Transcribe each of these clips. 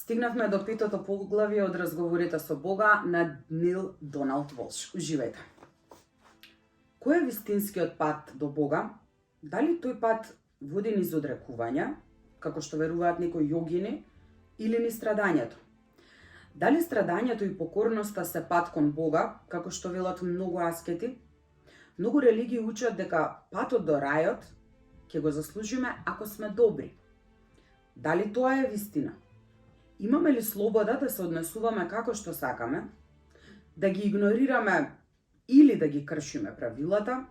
Стигнавме до петото поглавје од разговорите со Бога на Нил Доналд Волш. Уживајте. Кој е вистинскиот пат до Бога? Дали тој пат води низ одрекувања, како што веруваат некои јогини, или низ страдањето? Дали страдањето и покорноста се пат кон Бога, како што велат многу аскети? Многу религии учат дека патот до рајот ќе го заслужиме ако сме добри. Дали тоа е вистина? Имаме ли слобода да се однесуваме како што сакаме, да ги игнорираме или да ги кршиме правилата,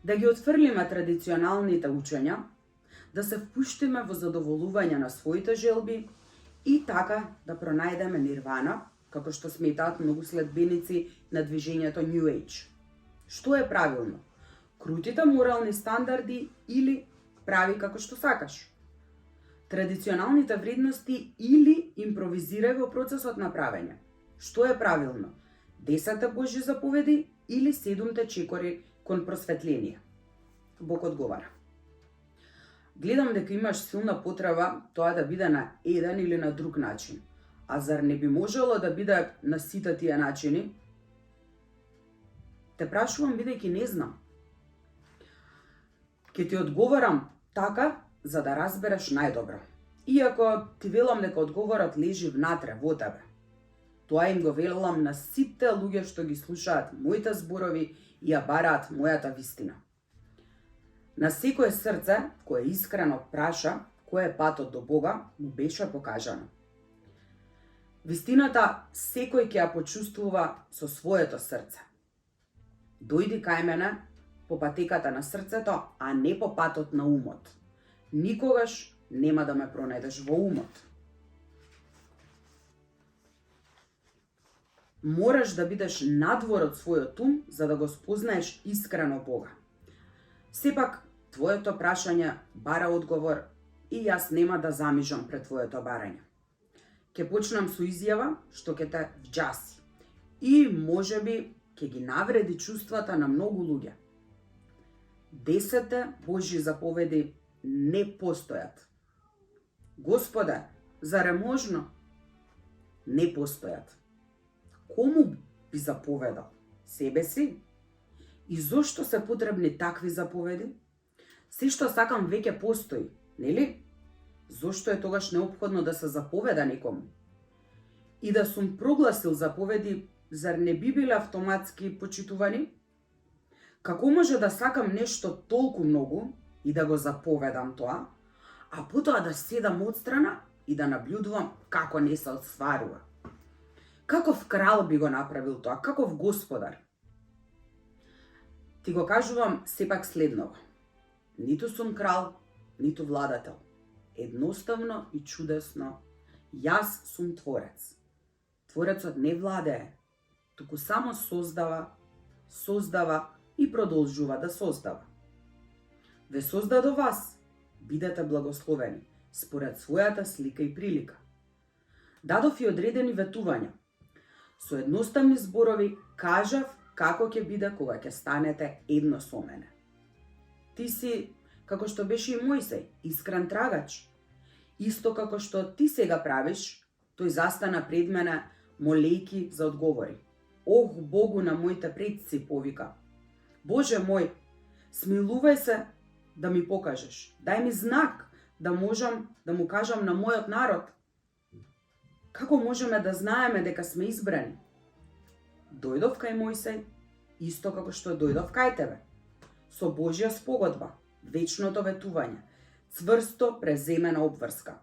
да ги отфрлиме традиционалните учења, да се впуштиме во задоволување на своите желби и така да пронајдеме нирвана, како што сметаат многу следбеници на движењето New Age? Што е правилно? Крутите морални стандарди или прави како што сакаш? Традиционалните вредности или импровизирај во процесот на правење? Што е правилно? 10 Божји заповеди или 7 чекори кон просветление? Бог одговара. Гледам дека имаш силна потреба тоа да биде на еден или на друг начин. А зар не би можело да биде на сите тие начини? Те прашувам бидејќи не знам. Ке ти одговорам така за да разбереш најдобро. Иако ти велам дека одговорот лежи внатре во тебе. Тоа им го велам на сите луѓе што ги слушаат моите зборови и ја бараат мојата вистина. На секое срце кое искрено праша кој е патот до Бога, му беше покажано. Вистината секој ќе ја почувствува со своето срце. Дојди кај мене по патеката на срцето, а не по патот на умот. Никогаш нема да ме пронајдеш во умот. Мораш да бидеш надвор од својот ум за да го спознаеш искрено Бога. Сепак, твоето прашање бара одговор и јас нема да замижам пред твоето барање. Ке почнам со изјава што ќе те вџаси и можеби ќе ги навреди чувствата на многу луѓе. 10 Божји заповеди не постојат. Господе, зар е можно? Не постојат. Кому би заповедал? Себе си? И зошто се потребни такви заповеди? Се што сакам веќе постои, нели? Зошто е тогаш неопходно да се заповеда некому? И да сум прогласил заповеди, зар не би биле автоматски почитувани? Како може да сакам нешто толку многу и да го заповедам тоа, а потоа да седам отстрана и да наблюдувам како не се отстварува? Каков крал би го направил тоа? Каков господар? Ти го кажувам сепак следново. Ниту сум крал, ниту владател. Едноставно и чудесно, јас сум творец. Творецот не владее, туку само создава и продолжува да создава. Ве создадо вас, бидете благословени, според својата слика и прилика. Дадов и одредени ветувања. Со едноставни зборови кажав како ќе биде кога ќе станете едно со мене. Ти си, како што беше и Мојсей, искрен трагач. Исто како што ти сега правиш, тој застана пред мене, молејки за одговори. Ох, Богу на моите предци, повика. Боже мој, смилувај се да ми покажеш. Дај ми знак да можам да му кажам на мојот народ. Како можеме да знаеме дека сме избрани? Дојдов кај Мојсей, исто како што дојдов кај тебе. Со Божја спогодба, вечното ветување, цврсто преземена обврска.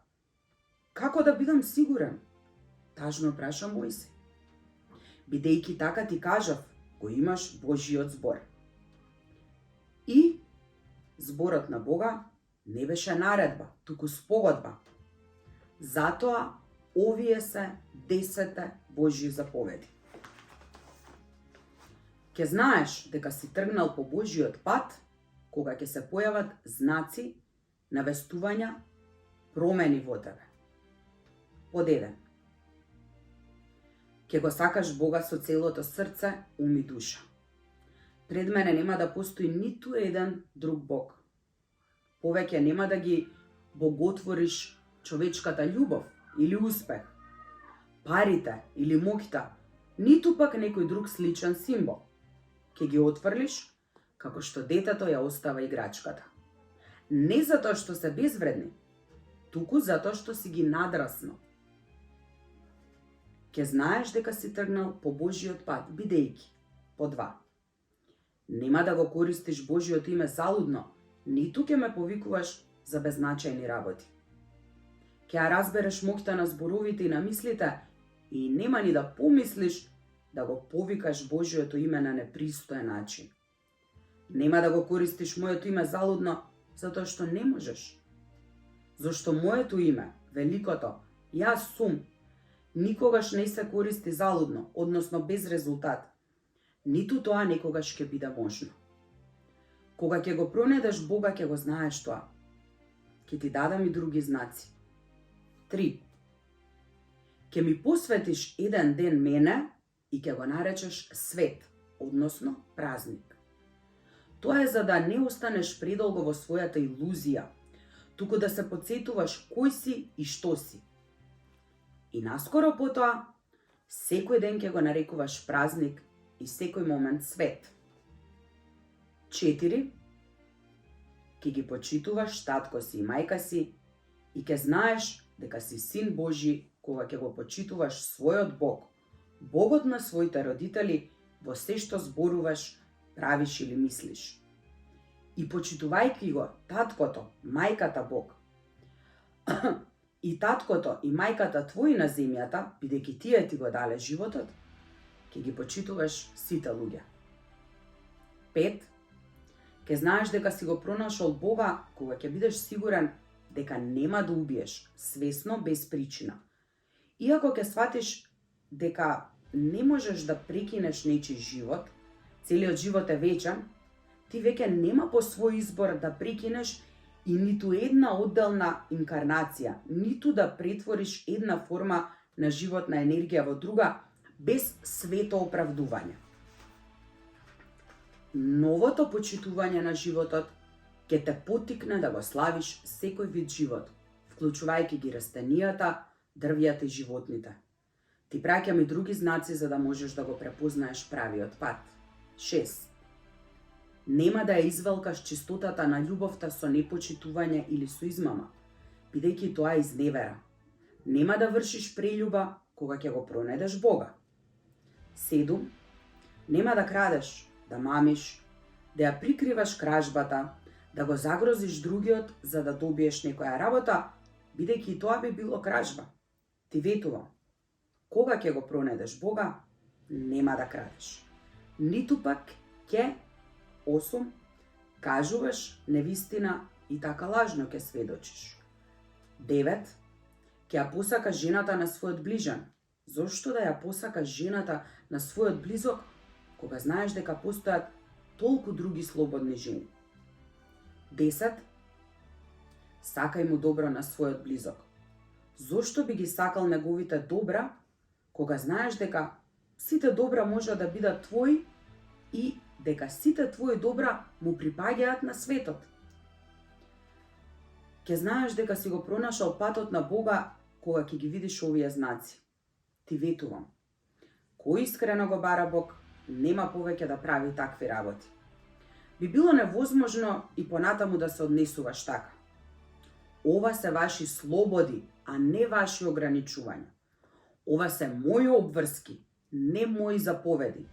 Како да бидам сигурен? Тажно праша Мојсей. Бидејќи така ти кажав, го имаш Божјиот збор. И зборот на Бога не беше наредба, туку спогодба. Затоа овие се 10 Божји заповеди. Ке знаеш дека си тргнал по Божјиот пат, кога ќе се појават знаци, навестувања, промени во тебе. Под 1. Ке го сакаш Бога со целото срце, ум и душа. Пред мене нема да постои ниту еден друг Бог. Повеќе нема да ги боготвориш човечката љубов, или успех, парите или моќта, ниту пак некој друг сличен символ. Ке ги отфрлиш, како што детето ја остава играчката. Не затоа што се безвредни, туку затоа што си ги надраснал. Ке знаеш дека си тргнал по Божиот пат, бидејќи, по 2. Нема да го користиш Божиото име залудно, ниту ке ме повикуваш за беззначајни работи. Ке ја разбереш моќта на зборовите и на мислите и нема ни да помислиш да го повикаш Божиото име на непристоен начин. Нема да го користиш моето име залудно, затоа што не можеш. Зошто моето име, великото, јас сум, никогаш не се користи залудно, односно без резултат. Ниту тоа некогаш ќе биде можно. Кога ќе го пронедеш Бога, ќе го знаеш тоа. Ќе ти дадам и други знаци. 3. Ќе ми посветиш еден ден мене и ќе го наречеш свет, односно празник. Тоа е за да не останеш предолго во својата илузија, туку да се подсетуваш кој си и што си. И наскоро потоа, секој ден ќе го нарекуваш празник и секој момент свет. 4. Ќе ги почитуваш татко си и мајка си и ќе знаеш дека си син Божи кога ќе го почитуваш својот Бог, Богот на своите родители во се што зборуваш, правиш или мислиш. И почитувајќи го таткото, мајката Бог, и таткото и мајката твои на земјата, бидејќи тие ти го дале животот, ќе ги почитуваш сите луѓе. 5. Ке знаеш дека си го пронашол Бога кога ќе бидеш сигурен дека нема да убиеш свесно без причина. Иако ќе сватиш дека не можеш да прекинеш нечи живот, целиот живот е вечен, ти веќе нема по свој избор да прекинеш и ниту една одделна инкарнација, ниту да претвориш една форма на животна енергија во друга, без свето оправдување. Новото почитување на животот ќе те поттикне да го славиш секој вид живот, вклучувајќи ги растенијата, дрвјата и животните. Ти праќам и други знаци за да можеш да го препознаеш правиот пат. 6. Нема да ја извелкаш чистотата на љубовта со непочитување или со измама, бидејќи тоа е изневера. Нема да вршиш прељуба кога ќе го пронедеш Бога. 7. Нема да крадеш, да мамиш, да ја прикриваш кражбата, да го загрозиш другиот за да добиеш некоја работа, бидејќи тоа би било кражба. Ти ветувам, кога ќе го пронедеш Бога, нема да крадеш. Ниту пак ќе 8. Кажуваш невистина и така лажно ќе сведочиш. 9. Ќе ја посакаш жената на својот ближан. Зошто да ја посакаш жената на својот близок, кога знаеш дека постојат толку други слободни жени? 10. Сакај му добро на својот близок. Зошто би ги сакал неговите добра, кога знаеш дека сите добра може да бидат твои и дека сите твои добра му припаѓаат на светот? Ќе знаеш дека си го пронашал патот на Бога кога ќе ги видиш овие знаци. Ти ветувам, кој искрено го бара Бог, нема повеќе да прави такви работи. Би било невозможно и понатаму да се однесуваш така. Ова се ваши слободи, а не ваши ограничувања. Ова се мои обврски, не мои заповеди.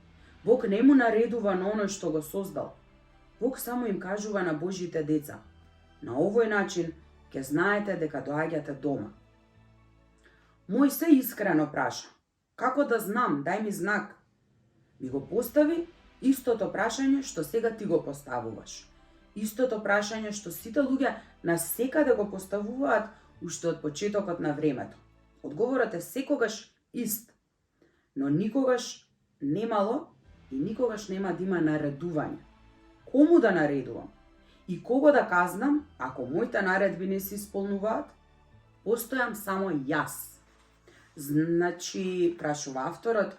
Бог не му наредува на оној што го создал. Бог само им кажува на Божите деца. На овој начин ќе знаете дека доаѓате дома. Мојсе искрено праша, како да знам, дај ми знак. Ми го постави истото прашање што сега ти го поставуваш. Истото прашање што сите луѓе насекаде го поставуваат уште од почетокот на времето. Одговорот е секогаш ист, но никогаш немало и никогаш нема да има наредување. Кому да наредувам? И кого да казнам ако моите наредби не се исполнуваат? Постојам само јас. Значи, прашува авторот,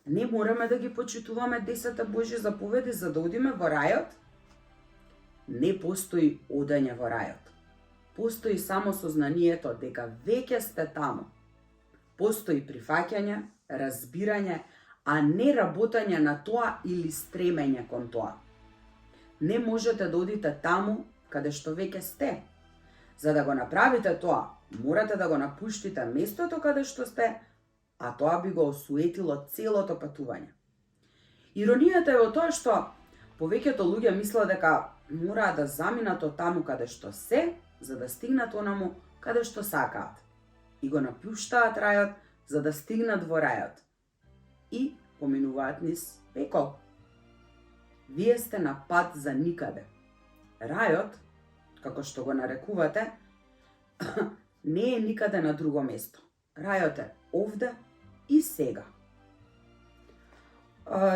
не мораме да ги почитуваме 10 Божји заповеди за да одиме во рајот? Не постои одење во рајот. постои само сознанието дека веќе сте таму. Постои прифаќање, разбирање, а не работење на тоа или стремење кон тоа. Не можете да одите таму каде што веќе сте. За да го направите тоа, морате да го напуштите местото каде што сте, а тоа би го осуетило целото патување. Иронијата е во тоа што повеќето луѓе мислат дека мораат да заминат од таму каде што се, за да стигнат онаму каде што сакаат. И го напуштаат рајот за да стигнат во рајот. И поминуваат низ пекол. Вие сте на пат за никаде. Рајот, како што го нарекувате, не е никаде на друго место. Рајот е овде и сега.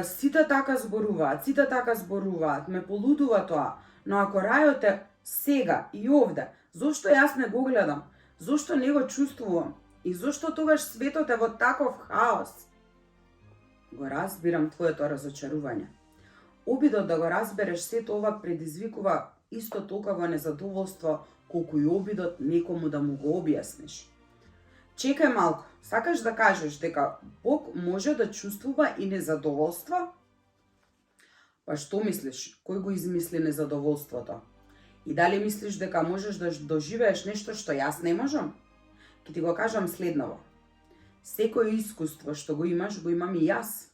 Сите така зборуваат, ме полудува тоа, но ако рајот е сега и овде, зошто јас не го гледам? Зошто не го чувствувам? И зошто тогаш светот е во таков хаос? Го разбирам твоето разочарување. Обидот да го разбереш сето ова предизвикува исто толкова незадоволство, колку и обидот некому да му го објасниш. Чекај малку, сакаш да кажеш дека Бог може да чувствува и незадоволство? Па што мислиш, кој го измисли незадоволството? И дали мислиш дека можеш да доживееш нешто што јас не можам? Ке ти го кажам следново. Секој искуство што го имам и јас.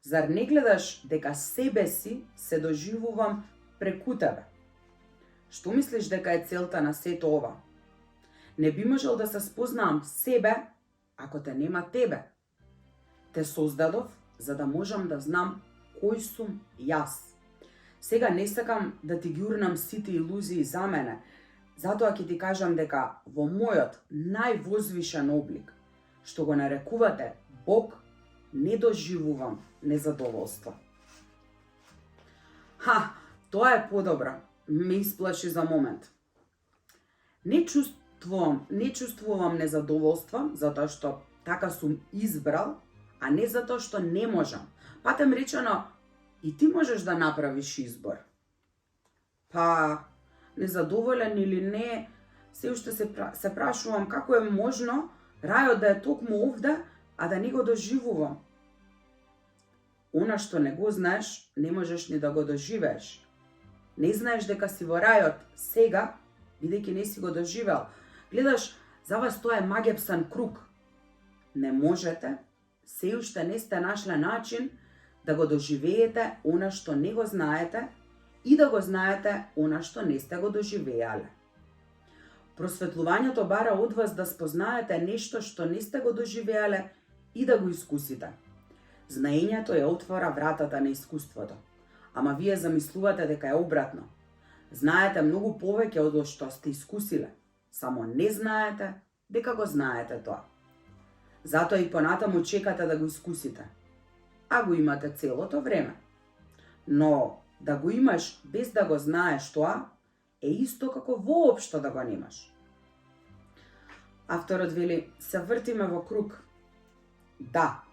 Зар не гледаш дека себе си се доживувам преку тебе? Што мислиш дека е целта на сето ова? Не би можел да се спознавам себе ако те нема тебе. Те создадов за да можам да знам кој сум јас. Сега не сакам да ти ги урнам сите илузии за мене, затоа ќе ти кажам дека во мојот највозвишен облик, што го нарекувате Бог, не доживувам незадоволство. Тоа е подобро. Ме исплаши за момент. Не чувствувам незадоволство, затоа што така сум избрал, а не затоа што не можам. Патем речено, и ти можеш да направиш избор. Незадоволен или не, се уште се прашувам како е можно рајот да е токму овде, а да не го доживувам. Она што не го знаеш, не можеш ни да го доживееш. Не знаеш дека си во рајот сега, бидејќи не си го доживел. Гледаш, за вас тоа е магепсан круг. Не можете, се уште не сте нашле начин да го доживеете она што не го знаете и да го знаете она што не сте го доживеале. Просветлувањето бара од вас да спознаете нешто што не сте го доживеале и да го искусите. Знаењето ја отвора вратата на искуството, ама вие замислувате дека е обратно. Знаете многу повеќе од што сте искусиле, само не знаете дека го знаете тоа. Затоа и понатаму чекате да го искусите, а го имате целото време. Но да го имаш без да го знаеш тоа, е исто како воопшто да го немаш. Авторот вели, се вртиме во круг. Да,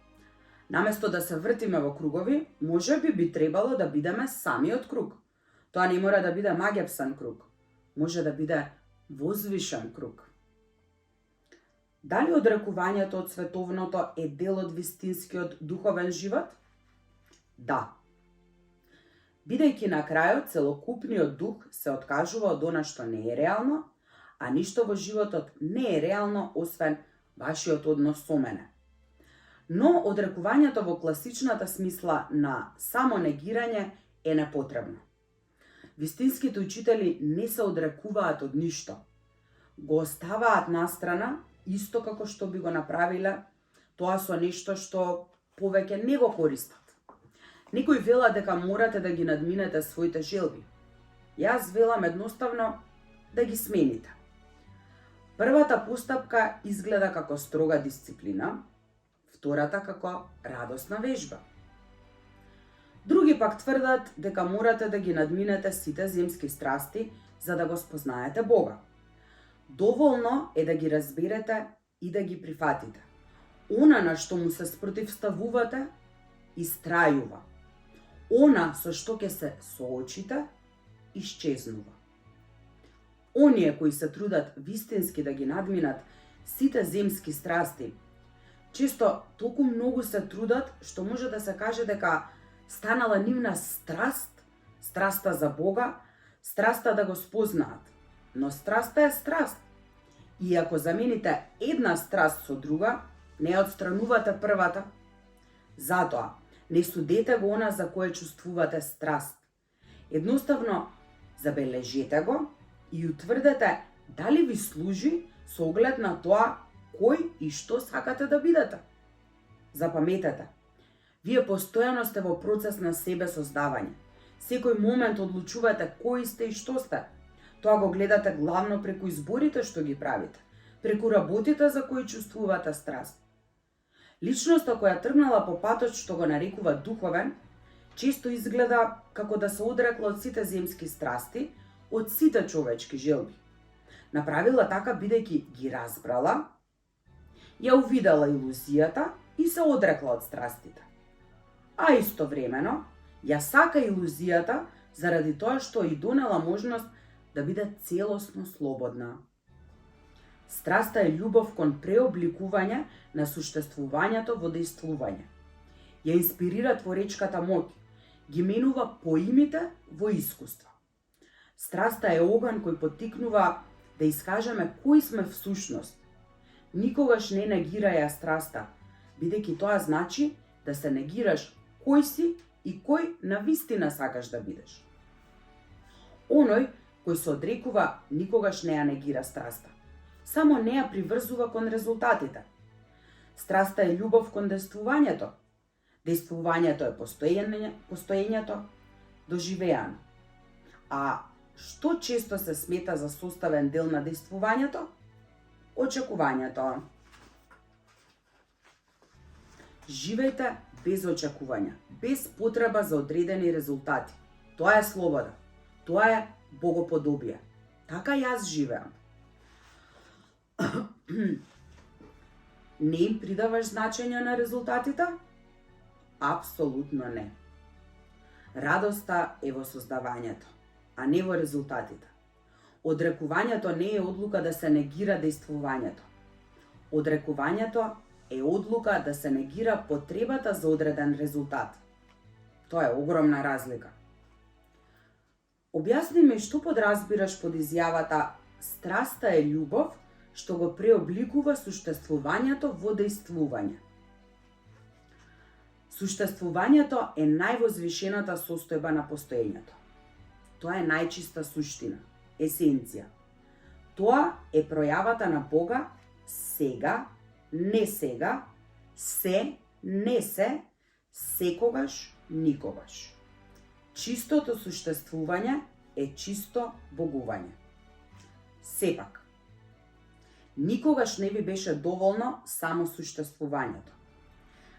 наместо да се вртиме во кругови, може би требало да бидеме самиот круг. Тоа не мора да биде магепсан круг. Може да биде возвишен круг. Дали одрекувањето од световното е дел од вистинскиот духовен живот? Да. Бидејќи на крајот целокупниот дух се откажува од она што не е реално, а ништо во животот не е реално освен вашиот однос со мене. Но одрекувањето во класичната смисла на само негирање е непотребно. Вистинските учители не се одрекуваат од ништо. Го оставаат настрана, исто како што би го направиле тоа со нешто што повеќе не го користат. Некои велат дека морате да ги надминете своите желби. Јас велам едноставно да ги смените. Првата постапка изгледа како строга дисциплина, втората како радосна вежба. Други пак тврдат дека морате да ги надминете сите земски страсти за да го спознаете Бога. Доволно е да ги разберете и да ги прифатите. Она на што му се спротивставувате, истрајува. Она со што ќе се соочите, исчезнува. Оние кои се трудат вистински да ги надминат сите земски страсти, често толку многу се трудат што може да се каже дека станала нивна страст, страста за Бога, страста да го спознаат. Но страста е страст. И ако замените една страст со друга, не ја отстранувате првата. Затоа, не судете го она за кое чувствувате страст. Едноставно, забележете го и утврдете дали ви служи со оглед на тоа кој и што сакате да бидете. Запаметете, вие постојано сте во процес на себе создавање. Секој момент одлучувате кои сте и што сте. Тоа го гледате главно преку изборите што ги правите, преку работите за кои чувствувате страст. Личноста која тргнала по патот што го нарекува духовен, често изгледа како да се одрекла од сите земски страсти, од сите човечки желби. Направила така бидејќи ги разбрала, ја увидела илузијата и се одрекла од страстите. А истовремено, ја сака илузијата заради тоа што и донела можност да биде целосно слободна. Страста е љубов кон преобликување на суштествувањето во дејствување. Ја инспирира творечката моќ, ги менува поимите во искуства. Страста е оган кој поттикнува да искажеме кои сме всушност. Никогаш не негирај ја страста, бидејќи тоа значи да се негираш кој си и кој навистина сакаш да бидеш. Оној кој се одрекува никогаш не ја негира страста, само не ја приврзува кон резултатите. Страста е љубов кон дејствувањето. Дејствувањето е постоењето доживеано. А што често се смета за составен дел на дејствувањето? Очекувањето. Живејте без очекувања, без потреба за одредени резултати. Тоа е слобода. Тоа е богоподобие. Така јас живеам. Не им придаваш значење на резултатите? Апсолутно не. Радоста е во создавањето, а не во резултатите. Одрекувањето не е одлука да се негира дејствувањето. Одрекувањето е одлука да се негира потребата за одреден резултат. Тоа е огромна разлика. Објасни ми што подразбираш под изјавата страста е љубов што го преобликува суштествувањето во дејствување. Суштествувањето е највозвишената состојба на постоењето. Тоа е најчиста суштина, есенција. Тоа е пројавата на Бога сега, не сега, се, не се, секогаш, никогаш. Чистото суштествување е чисто богување. Сепак, никогаш не ви беше доволно само суштествувањето.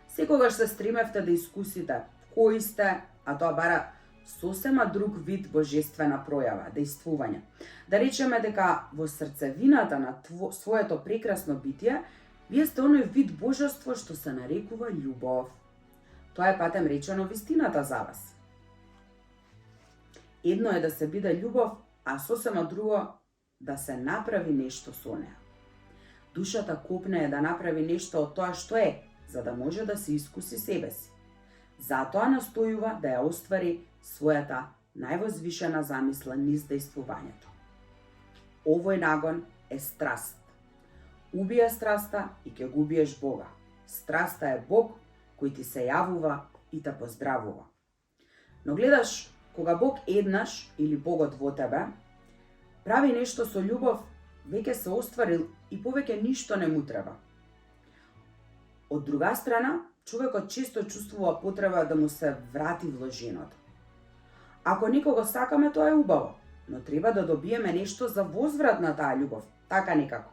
Секогаш се стремевте да искусите кои сте, а тоа бара сосема друг вид божествена пројава, дејствување. Да речеме дека во срцевината на своето прекрасно битие, вие сте оној вид божество што се нарекува љубов. Тоа е патем речено вистината за вас. Едно е да се биде љубов, а сосема друго да се направи нешто со неа. Душата копне е да направи нешто од тоа што е, за да може да се искуси себе си. Затоа настојува да ја оствари својата највозвишена замисла низ дејствувањето. Овој нагон е страст. Убија страста и ќе го убиеш Бога. Страста е Бог кој ти се јавува и те поздравува. Но гледаш, кога Бог еднаш или Богот во тебе прави нешто со љубов, веќе се остварил и повеќе ништо не му треба. Од друга страна, човекот често чувствува потреба да му се врати вложеното. Ако некого сакаме, тоа е убаво, но треба да добиеме нешто за возврат на таа љубов, така некако.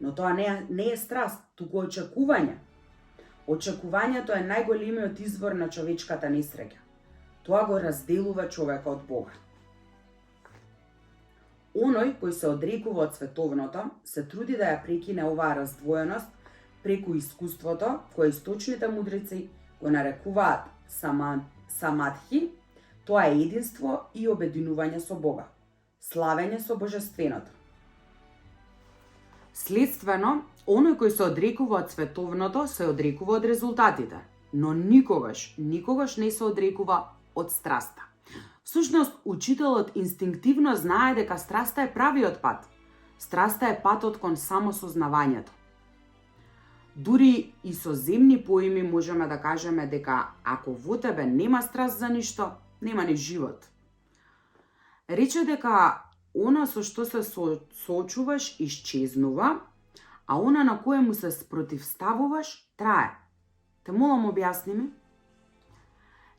Но тоа не е страст, туку очекување. Очекувањето е најголемиот извор на човечката несреќа. Тоа го разделува човека од Бога. Оној кој се одрекува од световното, се труди да ја прекине оваа раздвоеност преку искуството, кое источните мудрици го нарекуваат самадхи, тоа е единство и обединување со Бога. славење со божественото. Следствено, оној кој се одрекува од световното, се одрекува од резултатите, но никогаш не се одрекува од страста. Всушност, учителот инстинктивно знае дека страста е правиот пат. Страста е патот кон самосознавањето. Дури и со земни поими можеме да кажеме дека ако во тебе нема страст за ништо, нема ни живот. Рече дека она со што се соочуваш исчезнува, а она на кое му се спротивставуваш трае. Те молам, објасни ми.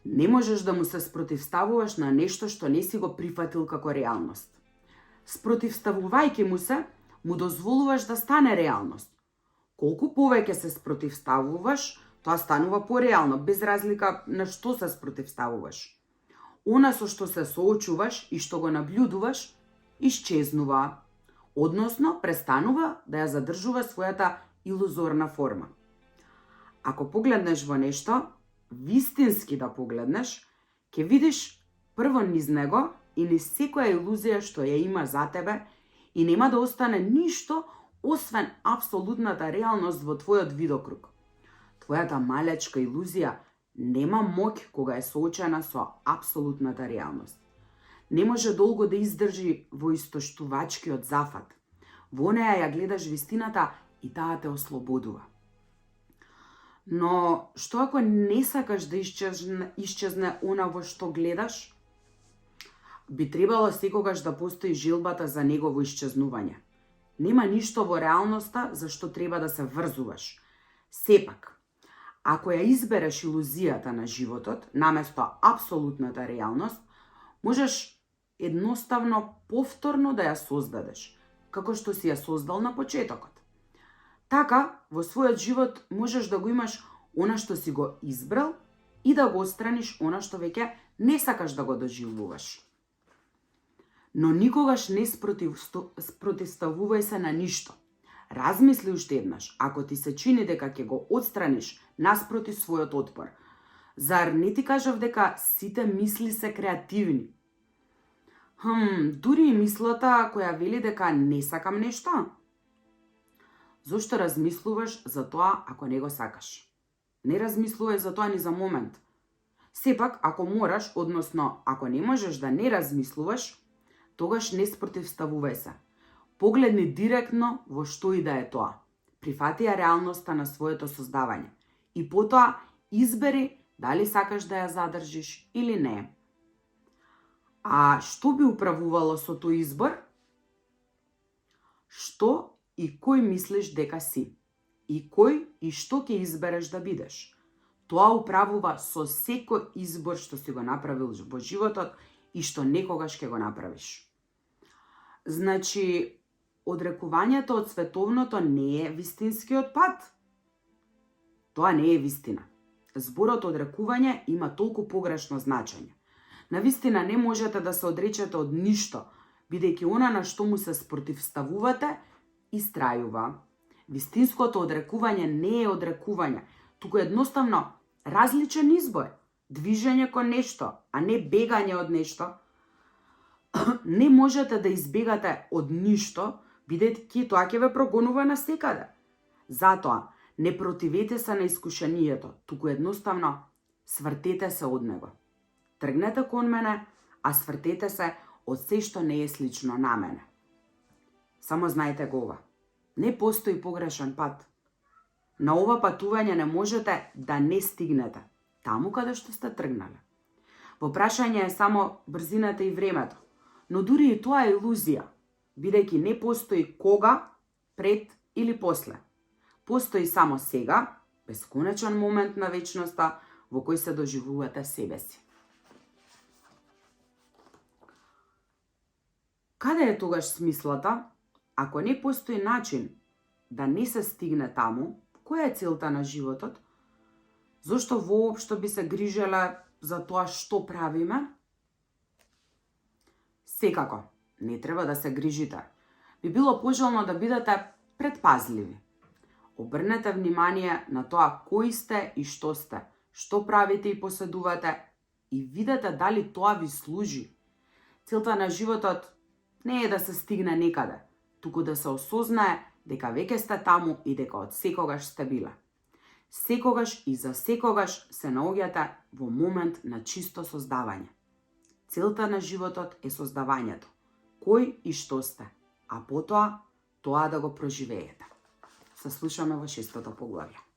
Не можеш да му се спротивставуваш на нешто што не си го прифатил како реалност. Спротивставувајќи му се, му дозволуваш да стане реалност. Колку повеќе се спротивставуваш, тоа станува пореално, без разлика на што се спротивставуваш. Она со што се соочуваш и што го наблюдуваш, исчезнува, односно престанува да ја задржува својата илузорна форма. Ако погледнеш во нешто, вистински да погледнеш, ќе видиш прво низ него и низ секоја илузија што ја има за тебе и нема да остане ништо освен апсолутната реалност во твојот видокруг. Твојата малечка илузија нема моќ кога е соочена со апсолутната реалност. Не може долго да издржи во истоштувачкиот зафат. Во неја ја гледаш вистината и таа те ослободува. Но што ако не сакаш да исчезне она во што гледаш? Би требало секогаш да постои желбата за негово исчезнување. Нема ништо во реалноста за што треба да се врзуваш. Сепак, ако ја избереш илузијата на животот, наместо апсолутната реалност, можеш едноставно повторно да ја создадеш, како што си ја создал на почетокот. Така, во својот живот можеш да го имаш она што си го избрал и да го отстраниш она што веќе не сакаш да го доживуваш. Но никогаш не спротивставувај се на ништо. Размисли уште еднаш, ако ти се чини дека ќе го отстраниш наспроти својот отпор. Зар не ти кажав дека сите мисли се креативни? Дури и мислата која вели дека не сакам нешто? Зошто размислуваш за тоа ако не го сакаш? Не размислувај за тоа ни за момент. Сепак, ако мораш, односно ако не можеш да не размислуваш, тогаш не спротивставувај се. Погледни директно во што и да е тоа. Прифати ја реалноста на своето создавање. И потоа избери дали сакаш да ја задржиш или не. А што би управувало со тој избор? Што и кој мислиш дека си? И кој и што ќе избереш да бидеш? Тоа управува со секој избор што си го направил во животот и што некогаш ќе го направиш. Значи, одрекувањето од световното не е вистинскиот пат? Тоа не е вистина. Зборот одрекување има толку погрешно значење. Навистина не можете да се одречете од ништо, бидејќи она на што му се спротивставувате, истрајува. Вистинското одрекување не е одрекување, туку едноставно различен избор, движење кон нешто, а не бегање од нешто. Не можете да избегате од ништо, бидејќи тоа ќе ве прогонува насекаде. Затоа, не противете се на искушението, туку едноставно свртете се од него. Тргнете кон мене, а свртете се од се што не е слично на мене. Само знаете го ова. Не постои погрешен пат. На ова патување не можете да не стигнете таму каде што сте тргнале. Во прашање е само брзината и времето, но дури и тоа е илузија, бидејќи не постои кога, пред или после. Постои само сега, бесконечен момент на вечноста во кој се доживувате себе си. Каде е тогаш смислата? Ако не постои начин да не се стигне таму, која е целта на животот? Зошто воопшто би се грижеле за тоа што правиме? Секако, не треба да се грижите. Би било пожелно да бидете предпазливи. Обрнете внимание на тоа кои сте и што правите и поседувате и видете дали тоа ви служи. Целта на животот не е да се стигне некаде, туку да се осознае дека веќе сте таму и дека од секогаш сте биле. Секогаш и за секогаш се наоѓате во момент на чисто создавање. Целта на животот е создавањето, кој и што сте, а потоа тоа да го проживеете. Се слушаме во 6-то поглавје.